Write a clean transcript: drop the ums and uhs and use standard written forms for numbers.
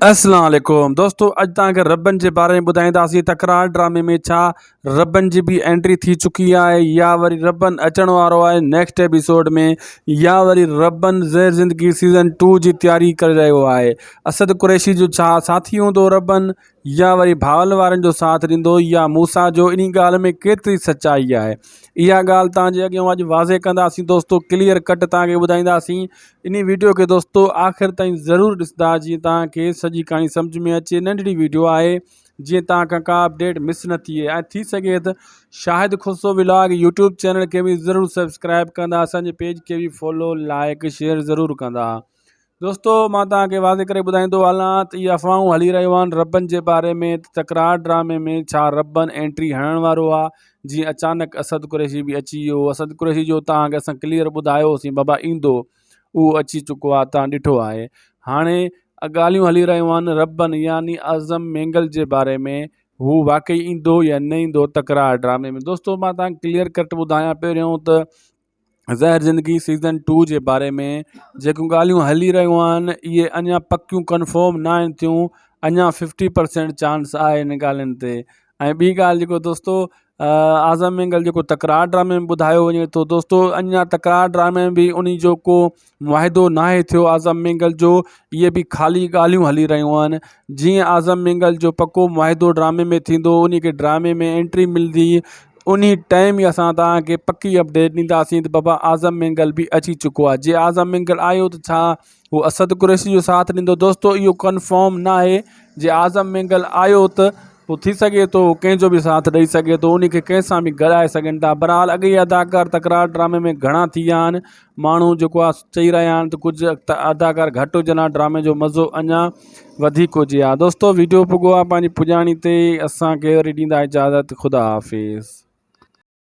अस्सलाम वालेकुम दोस्तों, अॼु तव्हांखे रबनि जे बारे में ॿुधाईंदासीं। तकरार ड्रामे में छा रबनि जी बि एंट्री थी चुकी आहे या वरी रबनि अचण वारो आहे नेक्स्ट एपिसोड में, या वरी रबनि ज़ेर ज़िंदगी सीज़न 2 जी तैयारी करे रहियो आहे। असद कुरैशी जो छा साथी हूंदो रबनि, या वरी भावल वारनि जो साथ ॾींदो, या मूसा जो? इन ॻाल्हि में केतिरी सचाई आहे, इहा ॻाल्हि तव्हांजे अॻियां अॼु वाज़े कंदासीं दोस्तों। क्लियर कट तव्हांखे ॿुधाईंदासीं। इन वीडियो खे दोस्तों आख़िर ताईं ज़रूरु ॾिसंदा जीअं तव्हांखे सॼी कहाणी सम्झ में अचे। नंढड़ी वीडियो आहे जीअं तव्हांखां का अपडेट मिस न थिए, ऐं थी सघे त शाहिद खुसरो व्लॉग यूट्यूब चैनल खे बि ज़रूरु सब्सक्राइब कंदा, असांजे पेज खे बि फॉलो लाइक शेयर ज़रूरु कंदा। दोस्तों मां तव्हांखे वाज़े करे ॿुधाईंदो हलां त इहे अफ़वाहूं हली रहियूं आहिनि रबनि जे बारे में। तकरार ड्रामे में छा रबनि एंट्री हणण वारो आहे? जीअं अचानक असद कुरैशी बि अची वियो। असद कुरैशी जो तव्हांखे असां क्लियर ॿुधायोसीं बाबा ईंदो, उहो अची चुको आहे, तव्हां ॾिठो आहे। हाणे ॻाल्हियूं हली रहियूं आहिनि रबनि यानी आज़म मेंगल जे बारे में। हू वाकई ईंदो या न ईंदो तकरार ड्रामे में? दोस्तों मां तव्हांखे क्लियर कट ॿुधायां पहिरियों त ज़हर ज़िंदगी सीज़न 2 जे बारे में जेकियूं ॻाल्हियूं हली रहियूं आहिनि इहे अञा पकियूं कन्फर्म न आहिनि थियूं। अञा 50% चांस आहे इन ॻाल्हियुनि ते। ऐं ॿी ॻाल्हि जेको दोस्तों आज़म मेंगल जेको तकरार ड्रामे में ॿुधायो वञे थो दोस्तों, अञा तकरार ड्रामे में बि उन जो को मुआहिदो नाहे थियो आज़म मेंगल जो। इहे बि ख़ाली ॻाल्हियूं हली रहियूं आहिनि। जीअं आज़म मेंगल जो पको मुआहिदो ड्रामे में थींदो, उन खे ड्रामे में एंट्री मिलंदी, उन टाइम ई असां तव्हांखे पकी अपडेट ॾींदासीं त बाबा आज़म मेंगल बि अची चुको आहे। जे आज़म मेंगल आयो त छा उहो असद कुरैशी जो साथ ॾींदो? दोस्तों इहो कंफर्म न आहे। जे आज़म मेंगल आयो त पोइ थी सघे थो कंहिंजो बि साथ ॾेई सघे थो, उन खे कंहिंसां बि गॾाए सघनि था। बहरहाल अॻे अदाकार तकरार ड्रामे में घणा थी विया आहिनि। माण्हू जेको आहे चई रहिया आहिनि त कुझु अदाकार घटि हुजनि हा, ड्रामे जो मज़ो अञा वधीक हुजे हा। दोस्तों वीडियो पुॻो आहे पंहिंजी पुॼाणी ते। असांखे वरी ॾींदा इजाज़त। ख़ुदा हाफ़िज़।